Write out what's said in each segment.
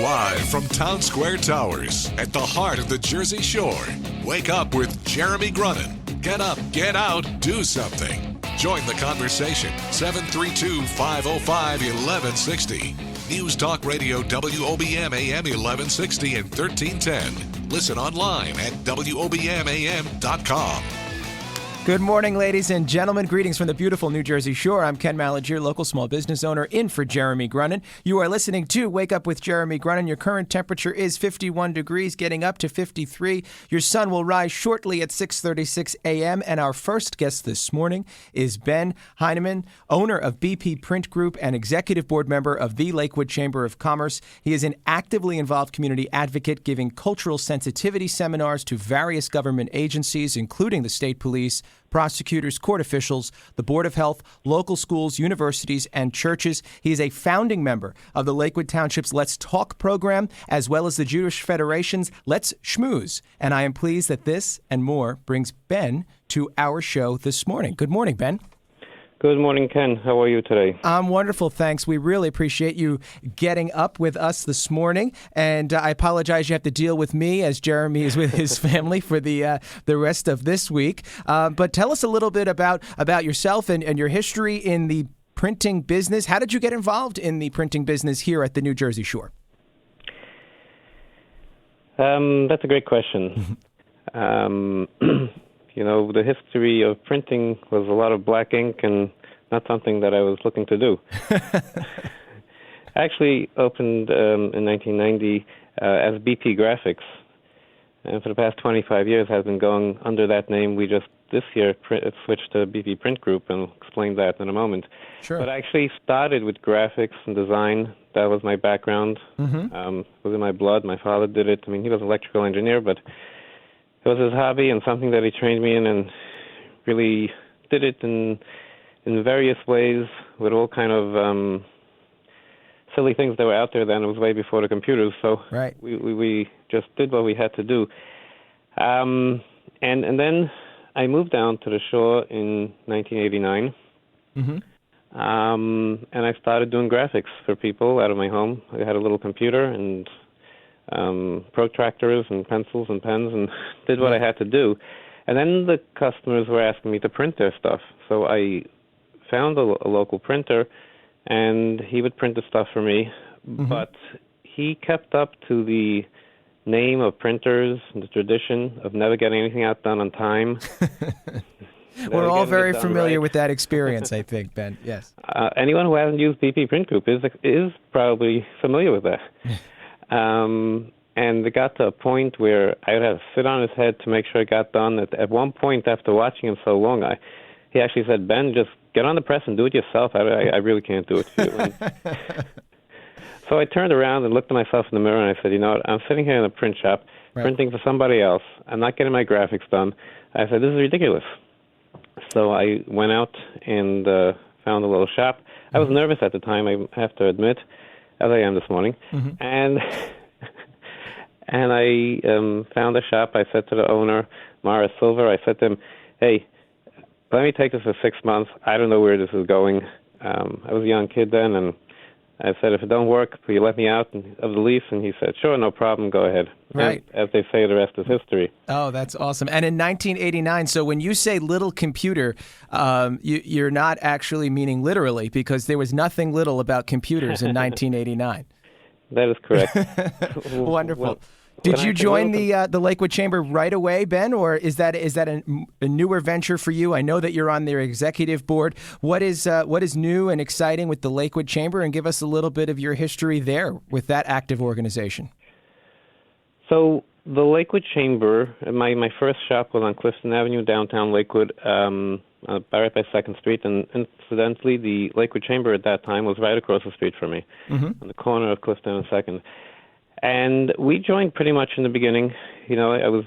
Live from Town Square Towers at the heart of the Jersey Shore. Wake up with Jeremy Grunin. Get up, get out, do something. Join the conversation. 732-505-1160. News Talk Radio WOBM AM 1160 and 1310. Listen online at WOBMAM.com. Good morning, ladies and gentlemen. Greetings from the beautiful New Jersey Shore. I'm Ken Malagiere, local small business owner, in for Jeremy Grunin. You are listening to Wake Up with Jeremy Grunin. Your current temperature is 51 degrees, getting up to 53. Your sun will rise shortly at 6:36 a.m. And our first guest this morning is Ben Heinemann, owner of BP Print Group and executive board member of the Lakewood Chamber of Commerce. He is an actively involved community advocate, giving cultural sensitivity seminars to various government agencies, including the state police, prosecutors, court officials, the Board of Health, local schools, universities, and churches. He is a founding member of the Lakewood Township's Let's Talk program, as well as the Jewish Federation's Let's Schmooze. And I am pleased that this and more brings Ben to our show this morning. Good morning, Ben. Good morning, Ken. How are you today? I'm wonderful, thanks. We really appreciate you getting up with us this morning. And I apologize you have to deal with me as Jeremy is with his family for the rest of this week. But tell us a little bit about yourself and your history in the printing business. How did you get involved in the printing business here at the New Jersey Shore? That's a great question. You know, the history of printing was a lot of black ink and not something that I was looking to do. Actually opened in 1990 as BP Graphics. And for the past 25 years has been going under that name. We just this year switched to BP Print Group, and I'll explain that in a moment. Sure. But I actually started with graphics and design. That was my background. Mm-hmm. It was in my blood. My father did it. I mean, he was an electrical engineer, but it was his hobby and something that he trained me in, and really did it in various ways with all kind of silly things that were out there then. It was way before the computers, so right. we just did what we had to do. And then I moved down to the shore in 1989, Mm-hmm. and I started doing graphics for people out of my home. I had a little computer and protractors and pencils and pens, and did what I had to do. And then the customers were asking me to print their stuff. So I found a local printer, and he would print the stuff for me. Mm-hmm. But he kept up to the name of printers and the tradition of never getting anything out done on time. We're all very familiar right. with that experience, I think, Ben. Yes. Anyone who hasn't used BP Print Group is probably familiar with that. And it got to a point where I would have to sit on his head to make sure it got done. At one point, after watching him so long, he actually said, "Ben, just get on the press and do it yourself. I really can't do it for you." So I turned around and looked at myself in the mirror, and I said, "You know what? I'm sitting here in a print shop, right. printing for somebody else. I'm not getting my graphics done." I said, "This is ridiculous." So I went out and found a little shop. I was nervous at the time, I have to admit, as I am this morning. Mm-hmm. And I found a shop. I said to the owner, Mara Silver, I said to him, "Hey, let me take this for 6 months. I don't know where this is going." I was a young kid then, and I said, "If it don't work, will you let me out of the lease?" And he said, "Sure, no problem, go ahead." Right. And, as they say, the rest is history. Oh, that's awesome. And in 1989, so when you say little computer, you're not actually meaning literally, because there was nothing little about computers in 1989. That is correct. Wonderful. Well, Did you join the Lakewood Chamber right away, Ben, or is that a newer venture for you? I know that you're on their executive board. What is new and exciting with the Lakewood Chamber, and give us a little bit of your history there with that active organization. So the Lakewood Chamber, my first shop was on Clifton Avenue, downtown Lakewood, right by 2nd Street, and incidentally, the Lakewood Chamber at that time was right across the street from me, Mm-hmm. on the corner of Clifton and 2nd. And we joined pretty much in the beginning. You know, I was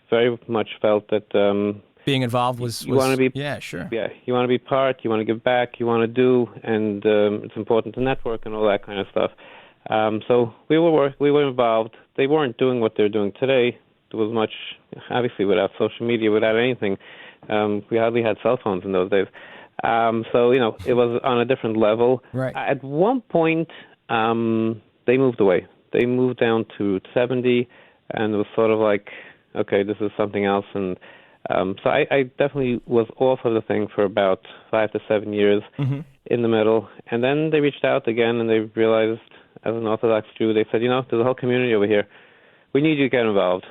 very much felt that being involved was you want to be, yeah, sure, yeah, you want to be part, you want to give back, you want to do, and it's important to network and all that kind of stuff. So we were involved. They weren't doing what they're doing today. There was much, obviously, without social media, without anything. We hardly had cell phones in those days. So, it was on a different level. Right. At one point, they moved away. they moved down to Route 70, and it was sort of like, okay, this is something else. And so I definitely was off of the thing for about 5 to 7 years in the middle. And then they reached out again, and they realized, as an Orthodox Jew, they said, there's a whole community over here. We need you to get involved.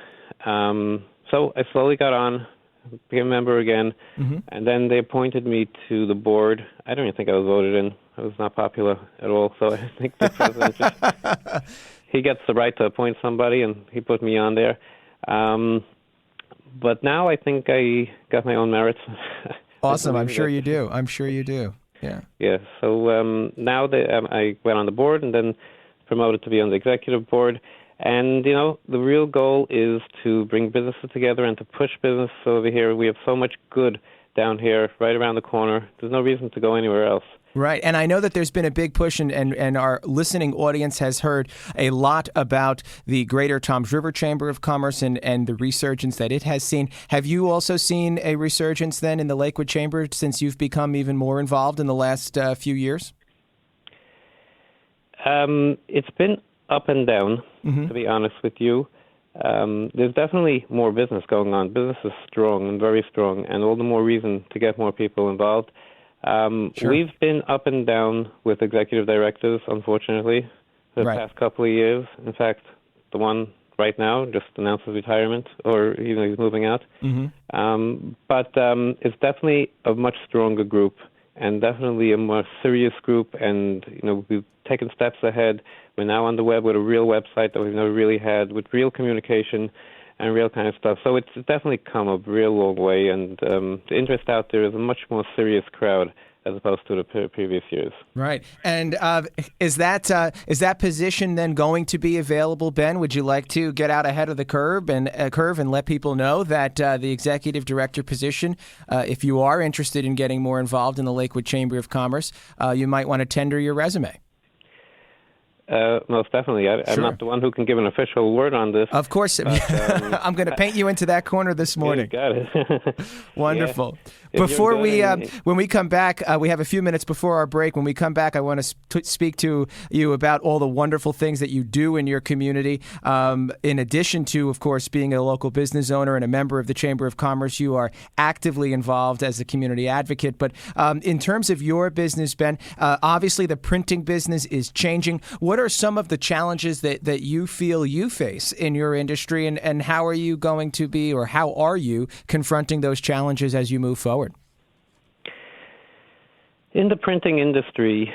So I slowly got on, became a member again, and then they appointed me to the board. I don't even think I was voted in. I was not popular at all, so I think the president he gets the right to appoint somebody, and he put me on there. But now I think I got my own merits. Awesome. I'm sure you do. Yeah. Yeah. So now I went on the board and then promoted to be on the executive board. And, the real goal is to bring businesses together and to push business over here. We have so much good down here, right around the corner. There's no reason to go anywhere else. Right. And I know that there's been a big push, and our listening audience has heard a lot about the Greater Toms River Chamber of Commerce and the resurgence that it has seen. Have you also seen a resurgence then in the Lakewood Chamber since you've become even more involved in the last few years? It's been up and down, to be honest with you. There's definitely more business going on. Business is strong and very strong, and all the more reason to get more people involved. Sure. We've been up and down with executive directors, unfortunately, for the past couple of years. In fact, the one right now just announced his retirement, or he's moving out. But it's definitely a much stronger group, and definitely a more serious group. And we've taken steps ahead. We're now on the web with a real website that we've never really had, with real communication and real kind of stuff. So it's definitely come a real long way, and the interest out there is a much more serious crowd as opposed to the previous years. Right. And is that position then going to be available, Ben? Would you like to get out ahead of the curve and let people know that the executive director position, if you are interested in getting more involved in the Lakewood Chamber of Commerce, you might want to tender your resume? Most definitely. I'm not the one who can give an official word on this. Of course. But, I'm going to paint you into that corner this morning. Got it. Wonderful. Yeah. Before when we come back, we have a few minutes before our break. When we come back, I want to speak to you about all the wonderful things that you do in your community. In addition to, of course, being a local business owner and a member of the Chamber of Commerce, you are actively involved as a community advocate. But in terms of your business, Ben, obviously the printing business is changing. What are some of the challenges that you feel you face in your industry, and how are you going to be, or how are you confronting those challenges as you move forward? In the printing industry,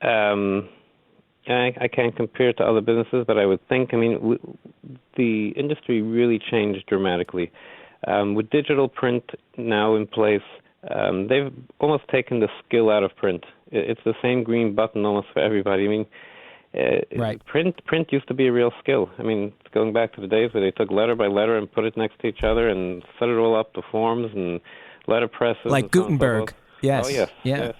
I can't compare it to other businesses, but I would think, the industry really changed dramatically. With digital print now in place, they've almost taken the skill out of print. It's the same green button almost for everybody. Right. Print used to be a real skill. Going back to the days where they took letter by letter and put it next to each other and set it all up to forms and letter presses. Like Gutenberg. Yes. Oh, yes. Yeah.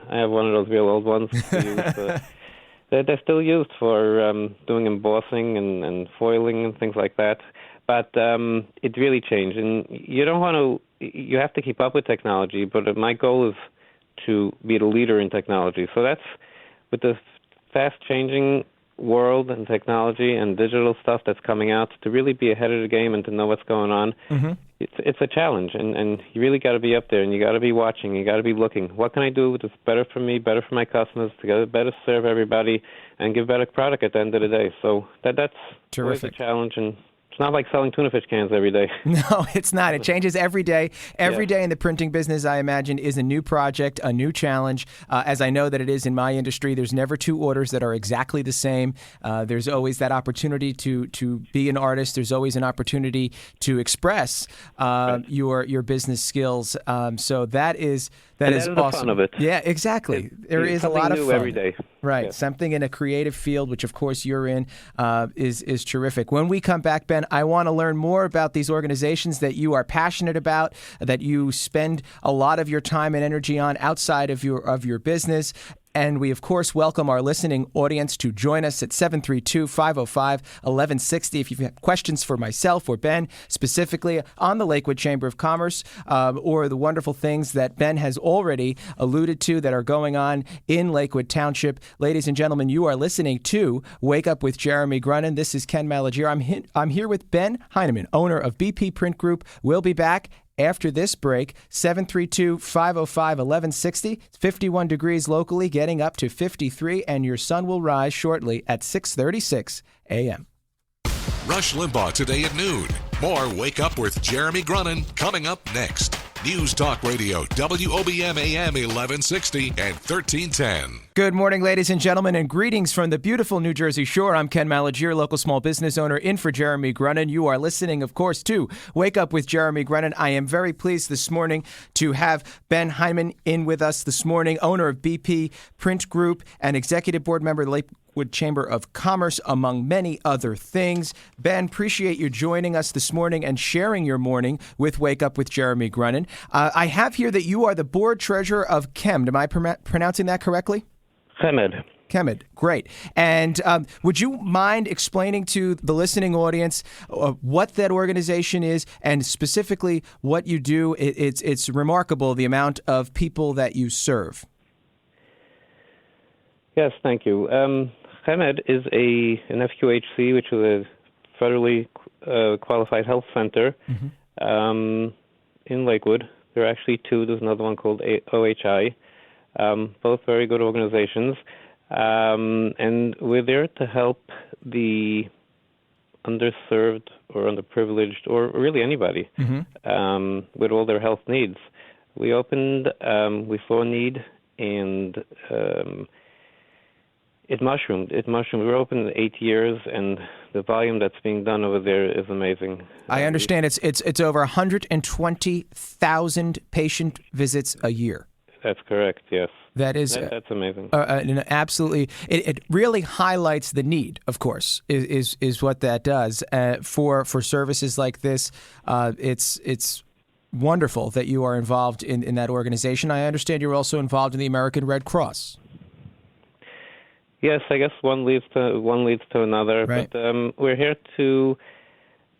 I have one of those real old ones. They're still used for doing embossing and foiling and things like that. But it really changed. And you have to keep up with technology, but my goal is to be the leader in technology. So that's with the fast-changing world and technology and digital stuff that's coming out, to really be ahead of the game and to know what's going on. It's a challenge, and you really got to be up there, and you got to be watching, you got to be looking. What can I do that's better for me, better for my customers, to better serve everybody, and give better product at the end of the day? So that's always a challenge, and it's not like selling tuna fish cans every day. No, it's not. It changes every day. Every day in the printing business, I imagine, is a new project, a new challenge. As I know that it is in my industry, there's never two orders that are exactly the same. There's always that opportunity to be an artist. There's always an opportunity to express your business skills. So that is awesome. The fun of it. Yeah, exactly. There is a lot of new fun every day. Right. Yeah. Something in a creative field, which of course you're in, is terrific. When we come back, Ben, I want to learn more about these organizations that you are passionate about, that you spend a lot of your time and energy on outside of your business. And we, of course, welcome our listening audience to join us at 732-505-1160 if you have questions for myself or Ben, specifically on the Lakewood Chamber of Commerce, or the wonderful things that Ben has already alluded to that are going on in Lakewood Township. Ladies and gentlemen, you are listening to Wake Up with Jeremy Grunin. This is Ken Malagiere. I'm here with Ben Heinemann, owner of BP Print Group. We'll be back after this break. 732-505-1160. It's 51 degrees locally, getting up to 53, and your sun will rise shortly at 6:36 a.m. Rush Limbaugh today at noon. More Wake Up with Jeremy Grunin coming up next. News Talk Radio, WOBM AM 1160 and 1310. Good morning, ladies and gentlemen, and greetings from the beautiful New Jersey shore. I'm Ken Malagiere, local small business owner, in for Jeremy Grunin. You are listening, of course, to Wake Up with Jeremy Grunin. I am very pleased this morning to have Ben Heinemann in with us this morning, owner of BP Print Group and executive board member of the Lakewood Chamber of Commerce, among many other things. Ben, appreciate you joining us this morning and sharing your morning with Wake Up with Jeremy Grunin. I have here that you are the board treasurer of CHEMD. Am I pronouncing that correctly? CHEMD, great. And would you mind explaining to the listening audience what that organization is and specifically what you do? It's remarkable, the amount of people that you serve. Yes, thank you. CHEMD is an FQHC, which is a federally qualified health center in Lakewood. There are actually two. There's another one called OHI. Both very good organizations. And we're there to help the underserved or underprivileged, or really anybody, with all their health needs. We opened, we saw a need, and it mushroomed. We were open 8 years, and the volume that's being done over there is amazing. I understand it's over 120,000 patient visits a year. That's correct, yes. That's amazing. Absolutely. It really highlights the need, of course, is what that does. For services like this, it's wonderful that you are involved in that organization. I understand you're also involved in the American Red Cross. Yes, I guess one leads to another. Right. But we're here to.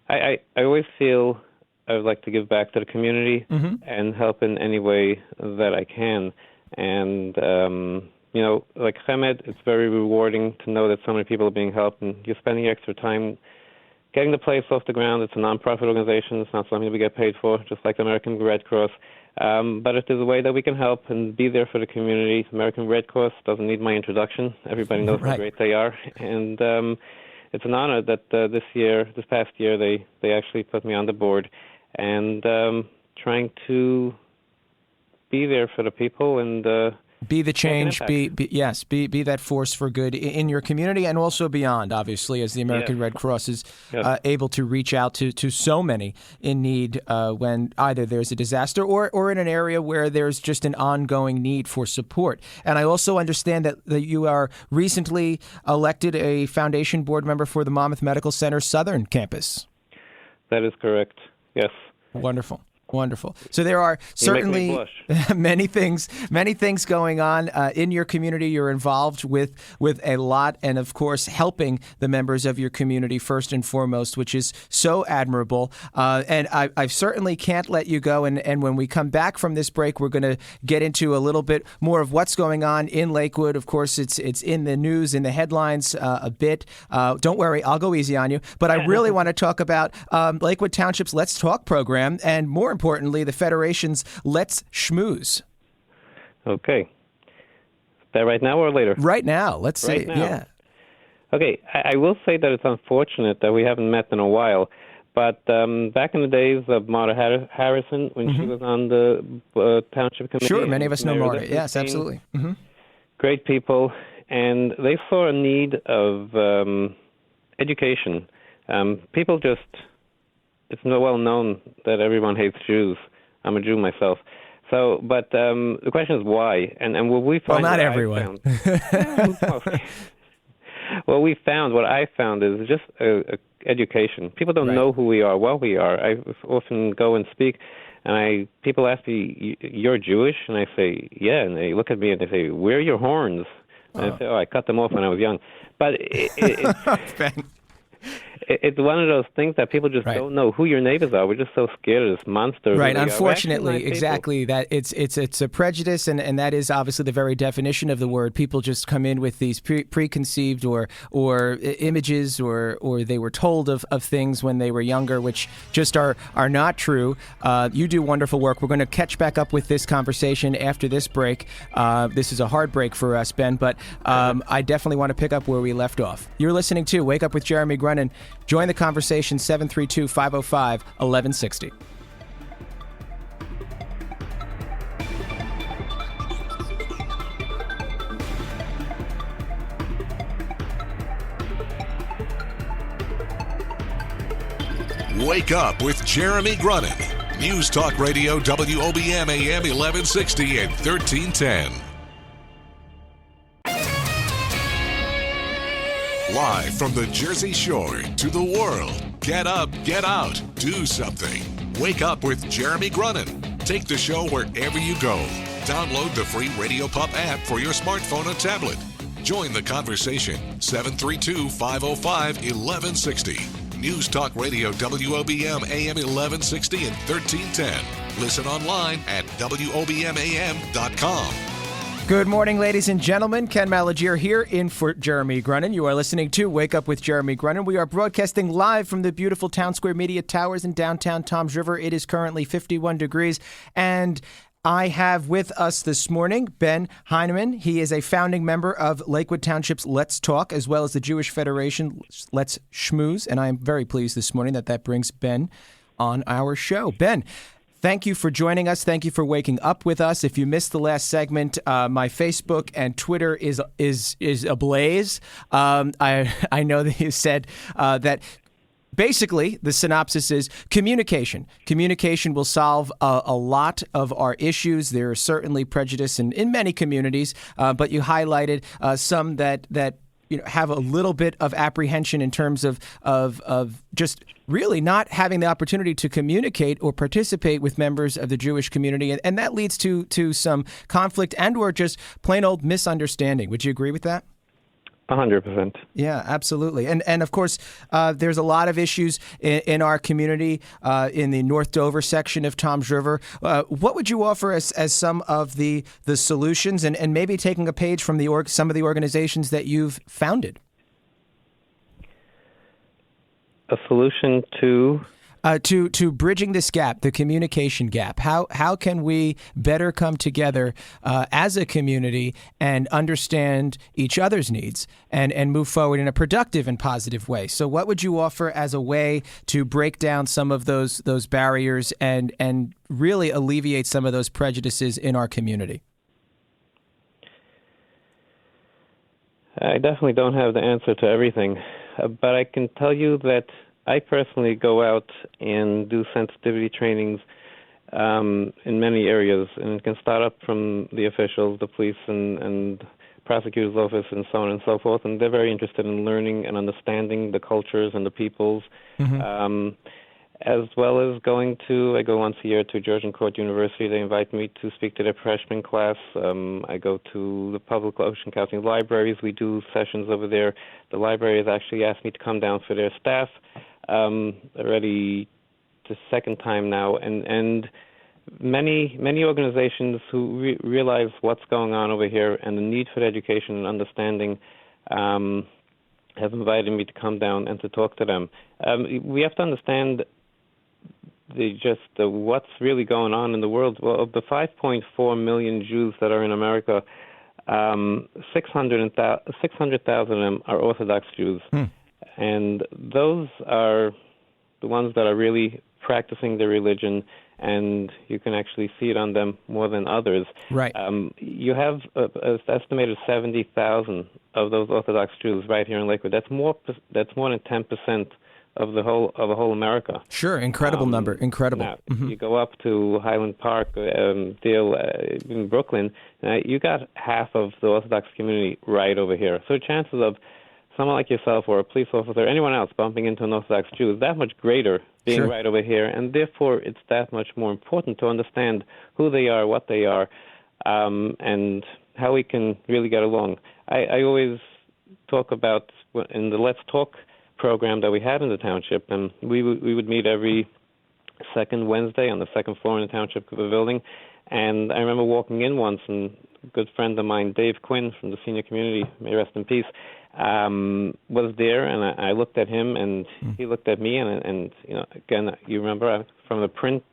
I always feel I would like to give back to the community and help in any way that I can. And like CHEMD, it's very rewarding to know that so many people are being helped, and you're spending extra time getting the place off the ground. It's a nonprofit organization. It's not something we get paid for, just like the American Red Cross. But if there's a way that we can help and be there for the community, American Red Cross doesn't need my introduction. Everybody knows how great they are. And it's an honor that this past year, they actually put me on the board, and trying to be there for the people and be the change, be that force for good in your community and also beyond, obviously, as the American Red Cross is able to reach out to so many in need when either there's a disaster or in an area where there's just an ongoing need for support. And I also understand that you are recently elected a foundation board member for the Monmouth Medical Center Southern Campus. That is correct, yes. Wonderful. So there are certainly many things going on in your community. You're involved with a lot, and of course helping the members of your community first and foremost, which is so admirable. And I certainly can't let you go. And when we come back from this break, we're going to get into a little bit more of what's going on in Lakewood. Of course, it's in the news, in the headlines a bit. Don't worry, I'll go easy on you. But I really want to talk about Lakewood Township's Let's Talk program, and more importantly, the Federation's Let's Schmooze. Okay. Is that right now or later? Right now. Let's say, yeah. Okay. I will say that it's unfortunate that we haven't met in a while. But back in the days of Marta Harrison, when she was on the township committee. Sure, many of us know Marta. Yes, absolutely. Great people. And they saw a need of education. People just... It's well known that everyone hates Jews. I'm a Jew myself. So, but the question is why, and what we find. Well, not everyone. What I found is just education. People don't know who we are, what we are. I often go and speak, And people ask me, "You're Jewish?" And I say, "Yeah." And they look at me and they say, "Where are your horns?" And I say, "Oh, I cut them off when I was young." But it's one of those things that people just don't know who your neighbors are. We're just so scared of this monster. Right. Unfortunately, exactly. That it's a prejudice, and that is obviously the very definition of the word. People just come in with these preconceived or images, or they were told of things when they were younger, which just are not true. You do wonderful work. We're going to catch back up with this conversation after this break. This is a hard break for us, Ben, but I definitely want to pick up where we left off. You're listening to Wake Up with Jeremy Grunin. Join the conversation, 732-505-1160. Wake Up with Jeremy Grunin. News Talk Radio WOBM AM 1160 and 1310. Live from the Jersey Shore to the world. Get up, get out, do something. Wake Up with Jeremy Grunin. Take the show wherever you go. Download the free Radio Pup app for your smartphone or tablet. Join the conversation, 732-505-1160. News Talk Radio WOBM AM 1160 and 1310. Listen online at WOBMAM.com. Good morning, ladies and gentlemen. Ken Malagiere here in for Jeremy Grunin. You are listening to Wake Up with Jeremy Grunin. We are broadcasting live from the beautiful Town Square Media Towers in downtown Toms River. It is currently 51 degrees, and I have with us this morning Ben Heinemann. He is a founding member of Lakewood Township's Let's Talk, as well as the Jewish Federation Let's Schmooze, and I am very pleased this morning that brings Ben on our show. Ben, thank you for joining us. Thank you for waking up with us. If you missed the last segment, my Facebook and Twitter is ablaze. I know that you said that basically the synopsis is communication. Communication will solve a lot of our issues. There is certainly prejudice in many communities, but you highlighted some that have a little bit of apprehension in terms of just really not having the opportunity to communicate or participate with members of the Jewish community, and that leads to some conflict and or just plain old misunderstanding. Would you agree with that? 100%. Yeah, absolutely. And of course, there's a lot of issues in our community in the North Dover section of Toms River. What would you offer as some of the solutions, and maybe taking a page from some of the organizations that you've founded? A solution to bridging this gap, the communication gap. How can we better come together as a community and understand each other's needs and move forward in a productive and positive way? So what would you offer as a way to break down some of those barriers and really alleviate some of those prejudices in our community? I definitely don't have the answer to everything, but I can tell you that I personally go out and do sensitivity trainings in many areas, and it can start up from the officials, the police and prosecutor's office, and so on and so forth, and they're very interested in learning and understanding the cultures and the peoples, as well as I go once a year to Georgian Court University. They invite me to speak to their freshman class. I go to the public Ocean County libraries. We do sessions over there. The library has actually asked me to come down for their staff. Already the second time now, and many organizations who realize what's going on over here and the need for education and understanding have invited me to come down and to talk to them. We have to understand what's really going on in the world. Well, of the 5.4 million Jews that are in America, 600,000 of them are Orthodox Jews. And those are the ones that are really practicing their religion, and you can actually see it on them more than others. Right. You have an estimated 70,000 of those Orthodox Jews right here in Lakewood. That's more than 10% of the whole America. Sure, incredible number, incredible. Now, you go up to Highland Park, Dale, in Brooklyn, you got half of the Orthodox community right over here. So chances of someone like yourself or a police officer, anyone else bumping into an Orthodox Jew is that much greater being Sure. right over here, and therefore it's that much more important to understand who they are, what they are, and how we can really get along. I always talk about in the Let's Talk program that we had in the township, and we would meet every second Wednesday on the second floor in the township building. And I remember walking in once, and a good friend of mine, Dave Quinn from the senior community, may rest in peace, was there, and I looked at him, and he looked at me, and again, you remember from the print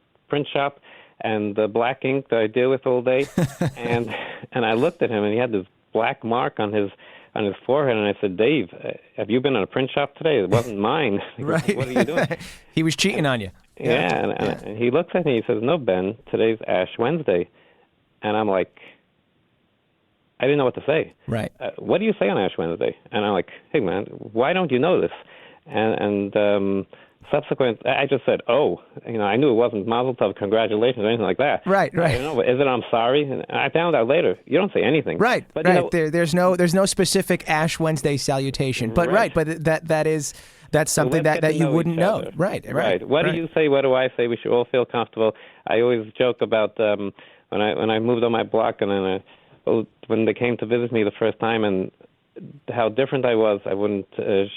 shop and the black ink that I deal with all day, and I looked at him, and he had this black mark on his forehead, and I said, Dave, have you been in a print shop today? It wasn't mine. Right. What are you doing? He was cheating on you. Yeah, and he looks at me, he says, no, Ben, today's Ash Wednesday. And I'm like, I didn't know what to say. Right. What do you say on Ash Wednesday? And I'm like, hey, man, why don't you know this? And subsequent, I just said, I knew it wasn't Mazel Tov, congratulations, or anything like that. Right. I don't know, but is it I'm sorry? And I found out later, you don't say anything. Right, but, right. There's no specific Ash Wednesday salutation. But that's something that you wouldn't know. Right. What do you say? What do I say? We should all feel comfortable. I always joke about when I moved on my block, and then when they came to visit me the first time, and how different I was. I wouldn't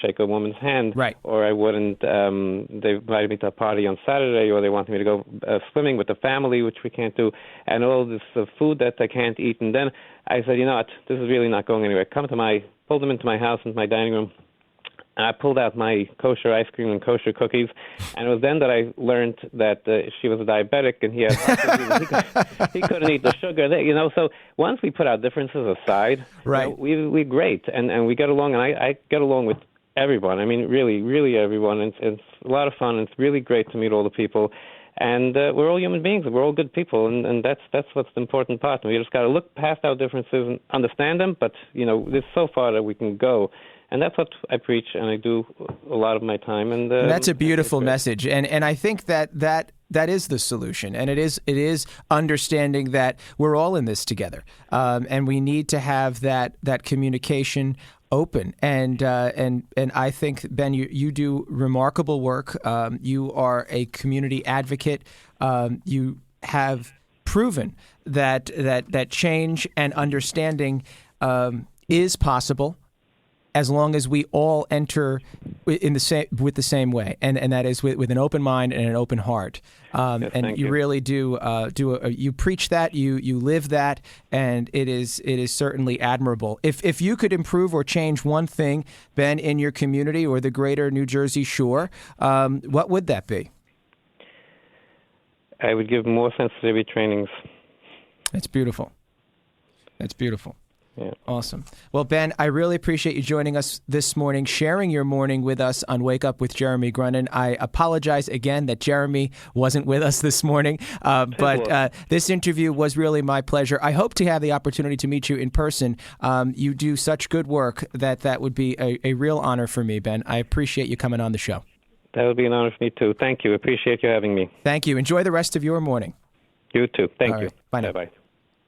shake a woman's hand, right? Or I wouldn't. They invited me to a party on Saturday, or they wanted me to go swimming with the family, which we can't do, and all this food that I can't eat. And then I said, you know what? This is really not going anywhere. Pulled them into my house, into my dining room. And I pulled out my kosher ice cream and kosher cookies, and it was then that I learned that she was a diabetic, and he had he couldn't eat the sugar. So once we put our differences aside, right, we're great, and we get along, and I get along with everyone. I mean, really, really everyone. It's a lot of fun. It's really great to meet all the people, and we're all human beings. We're all good people, and that's what's the important part. And we just got to look past our differences and understand them. But there's so far that we can go. And that's what I preach, and I do a lot of my time. And that's a beautiful message, and I think that is the solution, and it is understanding that we're all in this together, and we need to have that communication open. And I think, Ben, you do remarkable work. You are a community advocate. You have proven that change and understanding is possible, as long as we all enter with the same way, and that is with an open mind and an open heart. Yes, and you really do you preach that, you live that, and it is certainly admirable. If you could improve or change one thing, Ben, in your community or the greater New Jersey Shore, what would that be? I would give more sensitivity trainings. That's beautiful. That's beautiful. Yeah. Awesome. Well, Ben, I really appreciate you joining us this morning, sharing your morning with us on Wake Up with Jeremy Grunin. I apologize again that Jeremy wasn't with us this morning, but this interview was really my pleasure. I hope to have the opportunity to meet you in person. You do such good work that would be a real honor for me, Ben. I appreciate you coming on the show. That would be an honor for me, too. Thank you. Appreciate you having me. Thank you. Enjoy the rest of your morning. You too. Thank you. Right. Bye now. Bye-bye.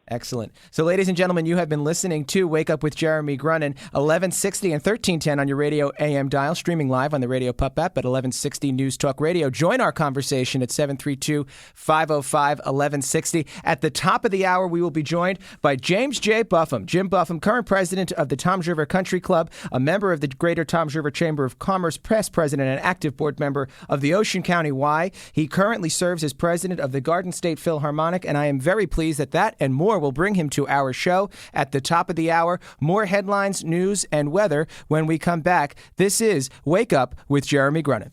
Excellent. So, ladies and gentlemen, you have been listening to Wake Up with Jeremy Grunin, 1160 and 1310 on your radio AM dial, streaming live on the Radio Pup app at 1160 News Talk Radio. Join our conversation at 732-505-1160. At the top of the hour, we will be joined by James J. Buffum. Jim Buffum, current president of the Toms River Country Club, a member of the Greater Toms River Chamber of Commerce, past president and active board member of the Ocean County Y. He currently serves as president of the Garden State Philharmonic, and I am very pleased that and more will bring him to our show at the top of the hour. More headlines, news, and weather when we come back. This is Wake Up with Jeremy Grunin.